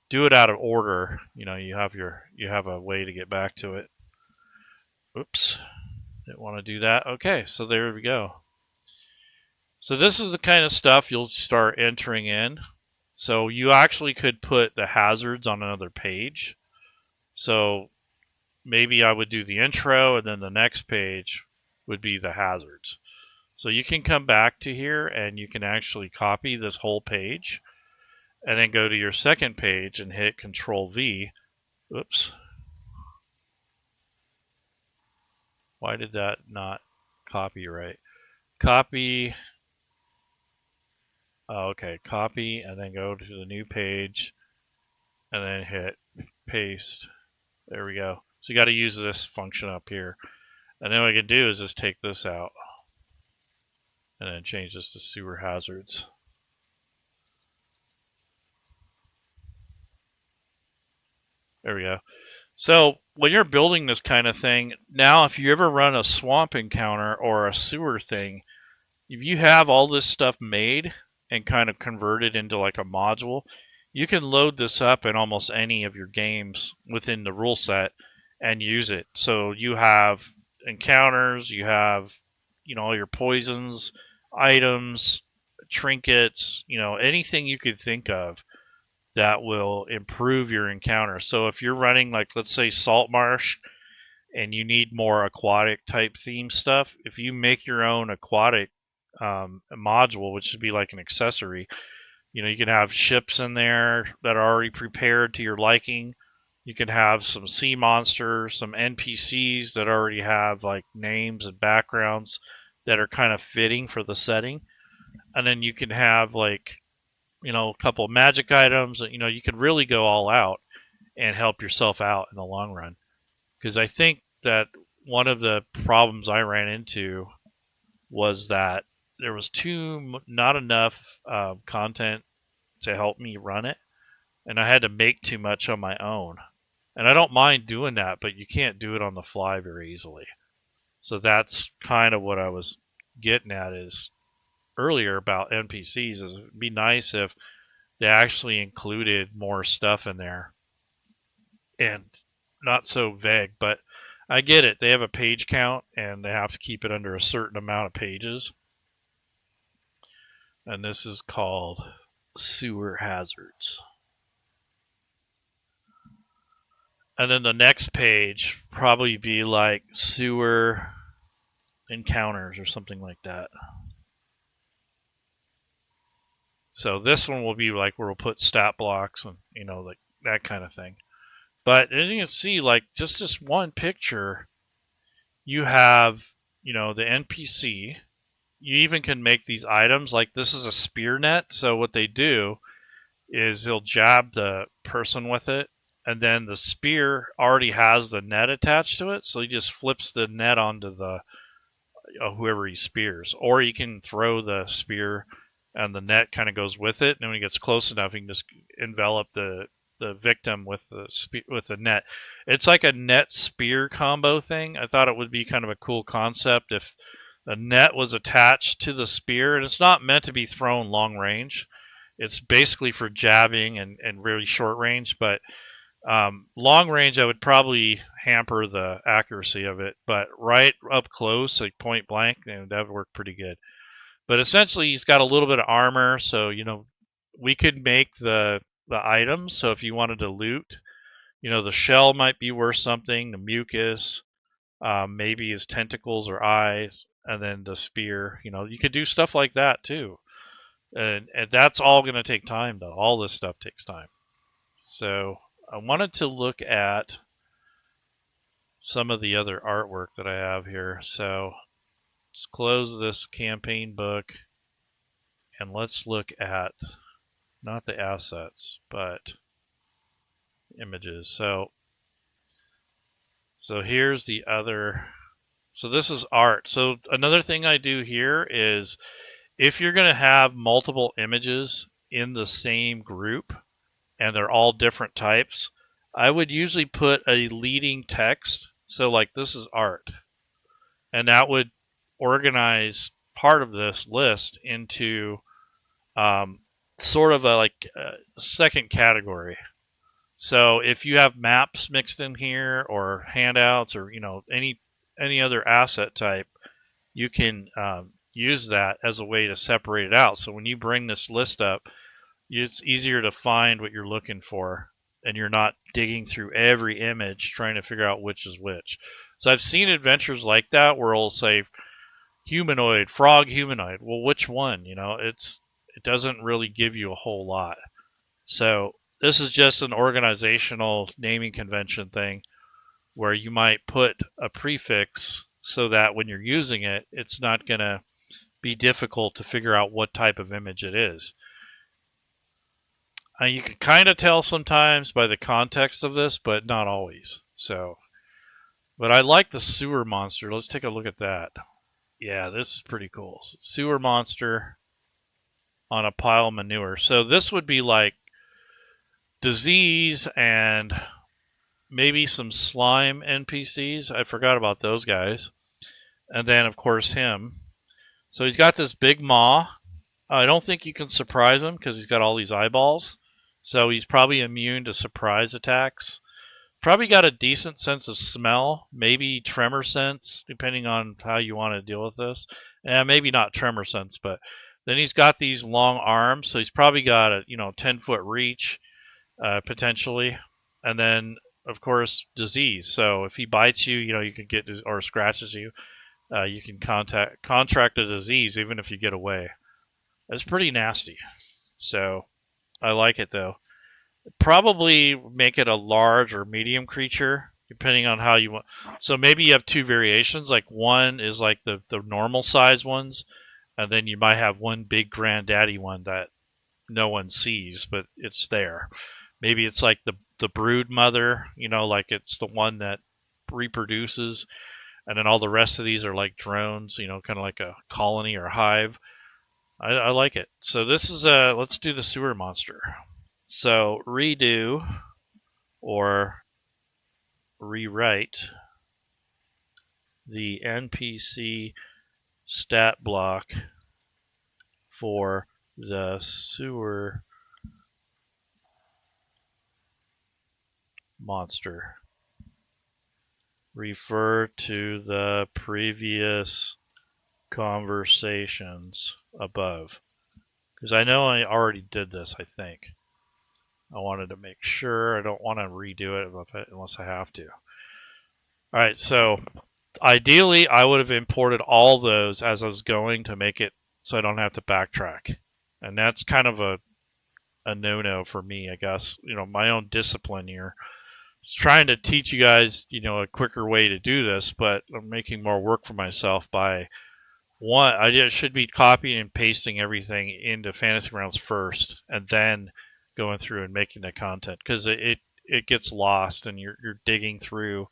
do it out of order, you have a way to get back to it. Oops, didn't want to do that. Okay, so there we go. So this is the kind of stuff you'll start entering in. So you actually could put the hazards on another page. So maybe I would do the intro, and then the next page would be the hazards. So you can come back to here and you can actually copy this whole page and then go to your second page and hit Control V. Oops. Why did that not copy right? Copy. Oh, okay, copy and then go to the new page and then hit paste. There we go. So you got to use this function up here. And then what I can do is just take this out and then change this to sewer hazards. There we go. So when you're building this kind of thing, now if you ever run a swamp encounter or a sewer thing, if you have all this stuff made and kind of converted into like a module, you can load this up in almost any of your games within the rule set and use it. So you have encounters, you have all your poisons, items, trinkets, anything you could think of that will improve your encounter. So if you're running like, let's say, Salt Marsh and you need more aquatic type theme stuff, if you make your own aquatic module, which would be like an accessory, you can have ships in there that are already prepared to your liking. You can have some sea monsters, some NPCs that already have like names and backgrounds that are kind of fitting for the setting. And then you can have like, a couple of magic items. You can really go all out and help yourself out in the long run. Because I think that one of the problems I ran into was that there was not enough content to help me run it, and I had to make too much on my own. And I don't mind doing that, but you can't do it on the fly very easily. So that's kind of what I was getting at is earlier about NPCs. Is it'd be nice if they actually included more stuff in there and not so vague. But I get it. They have a page count and they have to keep it under a certain amount of pages. And this is called sewer hazards. And then the next page probably be like sewer encounters or something like that. So this one will be like where we'll put stat blocks and, like that kind of thing. But as you can see, like just this one picture, you have, the NPC. You even can make these items. Like this is a spear net. So what they do is they'll jab the person with it. And then the spear already has the net attached to it. So he just flips the net onto the whoever he spears. Or you can throw the spear and the net kind of goes with it. And when he gets close enough, he can just envelop the victim with the net. It's like a net spear combo thing. I thought it would be kind of a cool concept if the net was attached to the spear, and it's not meant to be thrown long range. It's basically for jabbing and really short range, but long range I would probably hamper the accuracy of it, but right up close, like point blank, that would work pretty good. But essentially he's got a little bit of armor, so we could make the items. So if you wanted to loot, the shell might be worth something, the mucus, maybe his tentacles or eyes, and then the spear. You could do stuff like that too. And that's all going to take time, though. All this stuff takes time. So I wanted to look at some of the other artwork that I have here. So let's close this campaign book and let's look at not the assets, but images. So here's the other. So this is art. So another thing I do here is if you're going to have multiple images in the same group and they're all different types, I would usually put a leading text. So like this is art. And that would organize part of this list into sort of a second category. So if you have maps mixed in here or handouts or any other asset type, you can use that as a way to separate it out. So when you bring this list up, it's easier to find what you're looking for, and you're not digging through every image trying to figure out which is which. So I've seen adventures like that where it'll say humanoid, frog humanoid. Well, which one? It doesn't really give you a whole lot. So this is just an organizational naming convention thing where you might put a prefix so that when you're using it, it's not going to be difficult to figure out what type of image it is. You can kind of tell sometimes by the context of this, but not always. But I like the sewer monster. Let's take a look at that. Yeah, this is pretty cool. Sewer monster on a pile of manure. So this would be like disease and maybe some slime NPCs. I forgot about those guys. And then, of course, him. So he's got this big maw. I don't think you can surprise him because he's got all these eyeballs. So he's probably immune to surprise attacks. Probably got a decent sense of smell. Maybe tremor sense, depending on how you want to deal with this. And maybe not tremor sense, but then he's got these long arms. So he's probably got a 10-foot reach, potentially. And then, of course, disease. So if he bites you, you can get or scratches you. You can contract a disease even if you get away. That's pretty nasty. So I like it though. Probably make it a large or medium creature, depending on how you want. So maybe you have two variations. Like one is like the normal size ones, and then you might have one big granddaddy one that no one sees, but it's there. Maybe it's like the brood mother, like it's the one that reproduces, and then all the rest of these are like drones, kind of like a colony or hive. I like it. So this is let's do the sewer monster. So redo or rewrite the NPC stat block for the sewer monster. Refer to the previous conversations above. Because I know I already did this, I think. I wanted to make sure. I don't want to redo it unless I have to. Alright, so ideally I would have imported all those as I was going to make it so I don't have to backtrack. And that's kind of a no-no for me, I guess. My own discipline here. Trying to teach you guys, a quicker way to do this, but I'm making more work for myself by one. I should be copying and pasting everything into Fantasy Grounds first, and then going through and making the content, because it gets lost and you're digging through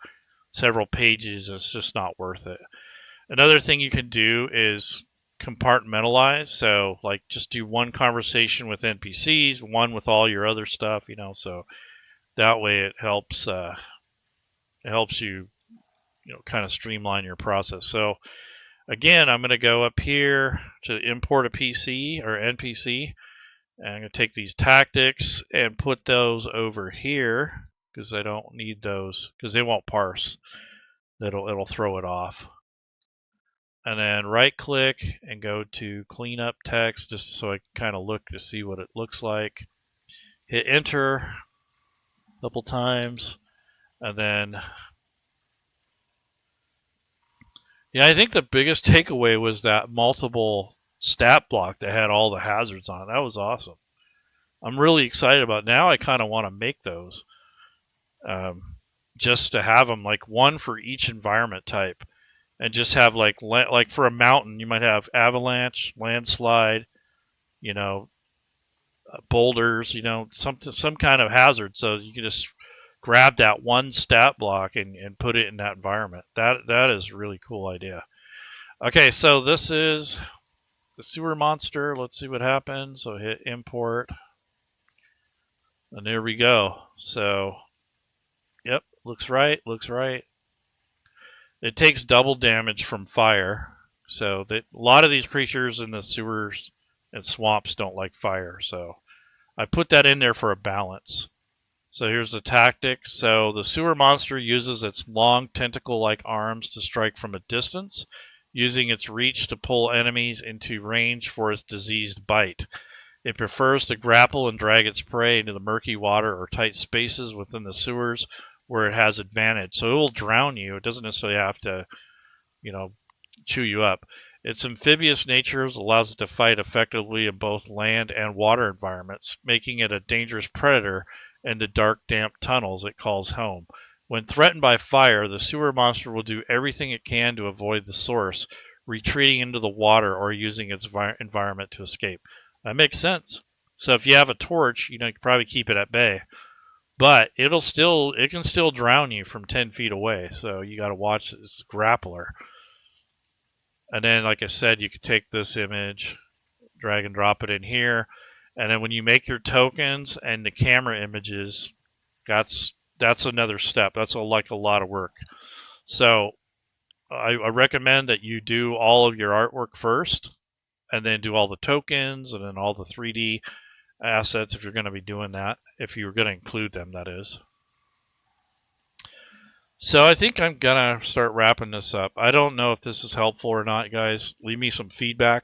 several pages and it's just not worth it. Another thing you can do is compartmentalize. So like just do one conversation with NPCs, one with all your other stuff, so that way it helps you kind of streamline your process. So again, I'm going to go up here to import a PC or NPC. And I'm going to take these tactics and put those over here because I don't need those because they won't parse. It'll throw it off. And then right click and go to clean up text just so I can kind of look to see what it looks like. Hit enter a couple times and then I think the biggest takeaway was that multiple stat block that had all the hazards on it. That was awesome. I'm really excited about it. Now I kind of want to make those just to have them like one for each environment type and just have like for a mountain you might have avalanche, landslide, boulders, some kind of hazard, so you can just grab that one stat block and put it in that environment. That is a really cool idea. Okay, so this is the sewer monster. Let's see what happens. So hit import. And there we go. So, yep, looks right. It takes double damage from fire. So a lot of these creatures in the sewers and swamps don't like fire. So I put that in there for a balance. So here's the tactic. So the sewer monster uses its long tentacle-like arms to strike from a distance, using its reach to pull enemies into range for its diseased bite. It prefers to grapple and drag its prey into the murky water or tight spaces within the sewers where it has advantage. So it will drown you. It doesn't necessarily have to, chew you up. Its amphibious nature allows it to fight effectively in both land and water environments, making it a dangerous predator in the dark, damp tunnels it calls home. When threatened by fire, the sewer monster will do everything it can to avoid the source, retreating into the water or using its environment to escape. That makes sense. So if you have a torch, you can probably keep it at bay. But it can still drown you from 10 feet away. So you got to watch this grappler. And then, like I said, you could take this image, drag and drop it in here. And then when you make your tokens and the camera images, that's another step. That's like a lot of work. So I recommend that you do all of your artwork first, and then do all the tokens, and then all the 3D assets if you're going to be doing that, if you're going to include them, that is. So I think I'm going to start wrapping this up. I don't know if this is helpful or not, guys. Leave me some feedback.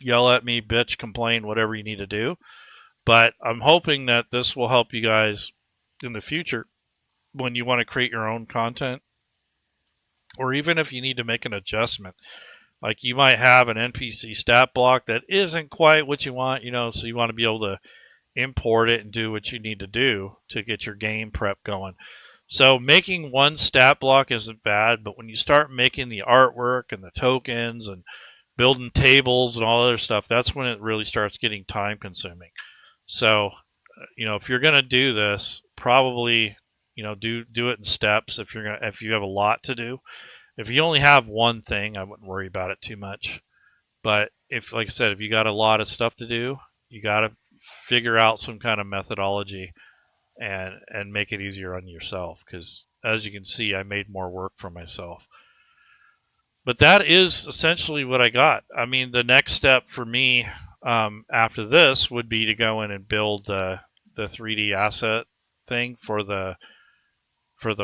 Yell at me, bitch, complain, whatever you need to do. But I'm hoping that this will help you guys in the future when you want to create your own content, or even if you need to make an adjustment. Like you might have an NPC stat block that isn't quite what you want, so you want to be able to import it and do what you need to do to get your game prep going. So making one stat block isn't bad, but when you start making the artwork and the tokens and building tables and all other stuff, that's when it really starts getting time consuming. So, if you're going to do this, probably, do it in steps if you have a lot to do. If you only have one thing, I wouldn't worry about it too much. But like I said, if you got a lot of stuff to do, you got to figure out some kind of methodology and make it easier on yourself, because as you can see, I made more work for myself. But that is essentially what I got. I mean, the next step for me after this would be to go in and build the 3D asset thing for the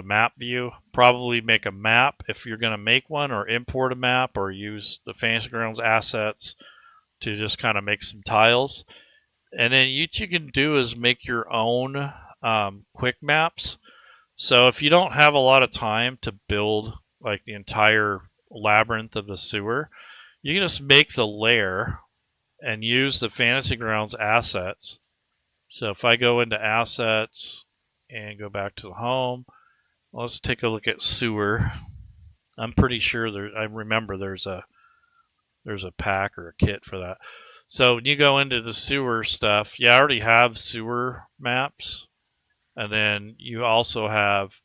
map view. Probably make a map if you're going to make one, or import a map, or use the Fantasy Grounds assets to just kind of make some tiles. And then what you can do is make your own quick maps. So if you don't have a lot of time to build like the entire labyrinth of the sewer, you can just make the layer and use the Fantasy Grounds assets. So if I go into assets and go back to the home, let's take a look at sewer. I'm pretty sure I remember there's a pack or a kit for that. So when you go into the sewer stuff, I already have sewer maps. And then you also have,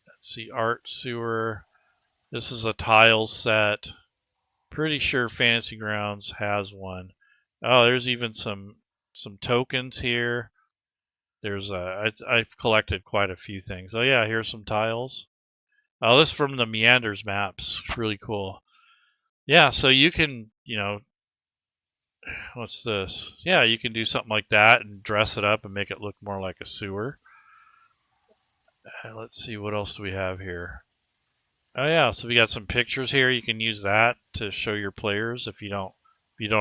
let's see, art sewer. This is a tile set. Pretty sure Fantasy Grounds has one. Oh, there's even some tokens here. I've collected quite a few things. Oh yeah, here's some tiles. Oh, this is from the Meanders maps. It's really cool. Yeah, so you can, what's this? Yeah, you can do something like that and dress it up and make it look more like a sewer. Let's see, what else do we have here? Oh yeah, so we got some pictures here. You can use that to show your players if you don't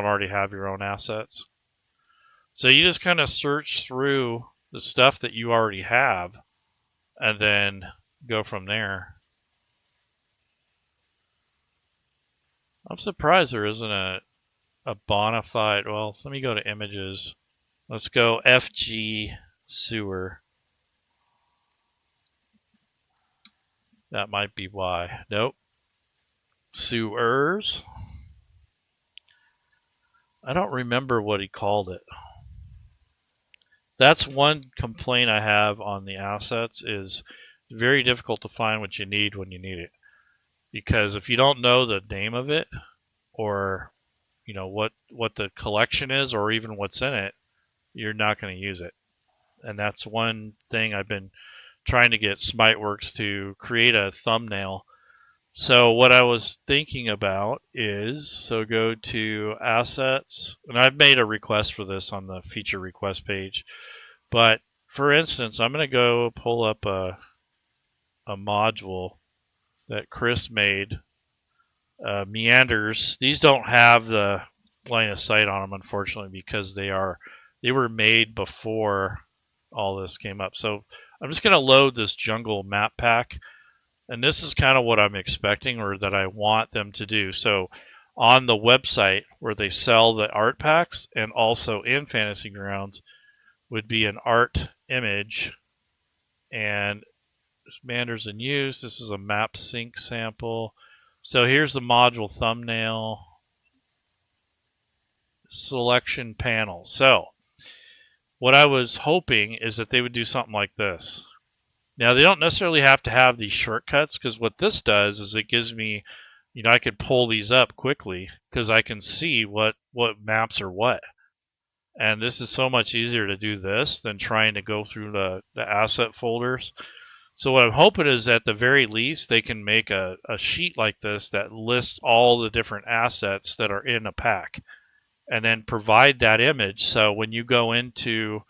already have your own assets. So you just kind of search through the stuff that you already have and then go from there. I'm surprised there isn't a bona fide. Well, let me go to images. Let's go FG sewer. That might be why. Nope. Sewers. I don't remember what he called it. That's one complaint I have on the assets, is very difficult to find what you need when you need it. Because if you don't know the name of it, or what the collection is, or even what's in it, you're not going to use it. And that's one thing I've been trying to get Smiteworks to create a thumbnail. So what I was thinking about is, so go to assets, and I've made a request for this on the feature request page. But for instance, I'm going to go pull up a module that Chris made. Meanders. These don't have the line of sight on them, unfortunately, because they were made before all this came up. So I'm just going to load this jungle map pack, and this is kind of what I'm expecting, or that I want them to do. So on the website where they sell the art packs, and also in Fantasy Grounds, would be an art image, and Meanders in use. This is a map sync sample. So here's the module thumbnail, selection panel. So what I was hoping is that they would do something like this. Now, they don't necessarily have to have these shortcuts, because what this does is it gives me, I could pull these up quickly because I can see what maps are what. And this is so much easier to do this than trying to go through the asset folders. So what I'm hoping is, at the very least, they can make a sheet like this that lists all the different assets that are in a pack, and then provide that image. So when you go into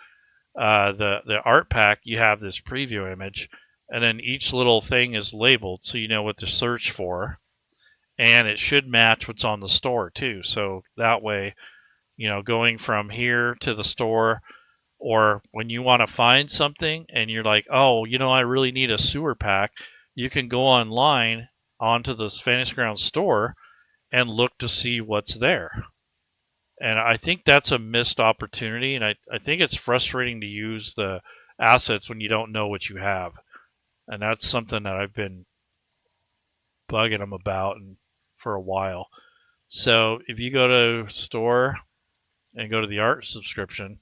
the art pack, you have this preview image, and then each little thing is labeled so you know what to search for, and it should match what's on the store too. So that way, going from here to the store, or when you want to find something and you're like, oh, I really need a sewer pack, you can go online onto the Fantasy Grounds store and look to see what's there. And I think that's a missed opportunity, and I think it's frustrating to use the assets when you don't know what you have. And that's something that I've been bugging them about for a while. So if you go to store and go to the art subscription,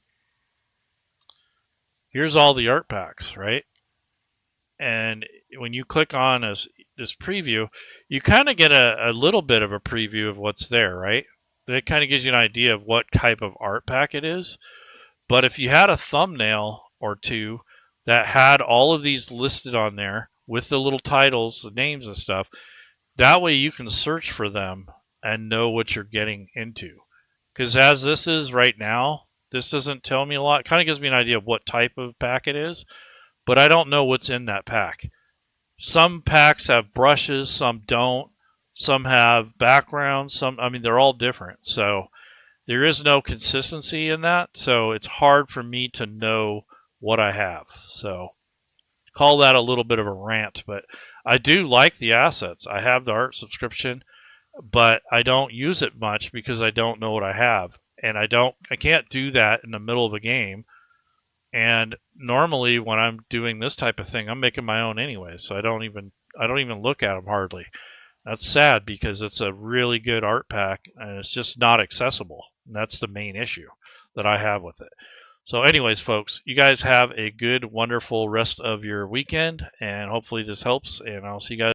here's all the art packs, right? And when you click on this preview, you kind of get a little bit of a preview of what's there, right? It kind of gives you an idea of what type of art pack it is. But if you had a thumbnail or two that had all of these listed on there with the little titles, the names and stuff, that way you can search for them and know what you're getting into. Because as this is right now, this doesn't tell me a lot. It kind of gives me an idea of what type of pack it is, but I don't know what's in that pack. Some packs have brushes, some don't. Some have backgrounds, they're all different. So there is no consistency in that. So it's hard for me to know what I have. So call that a little bit of a rant, but I do like the assets. I have the art subscription, but I don't use it much because I don't know what I have. And I can't do that in the middle of a game. And normally when I'm doing this type of thing, I'm making my own anyway, so I don't even look at them hardly. That's sad because it's a really good art pack and it's just not accessible. And that's the main issue that I have with it. So anyways, folks, you guys have a good, wonderful rest of your weekend, and hopefully this helps, and I'll see you guys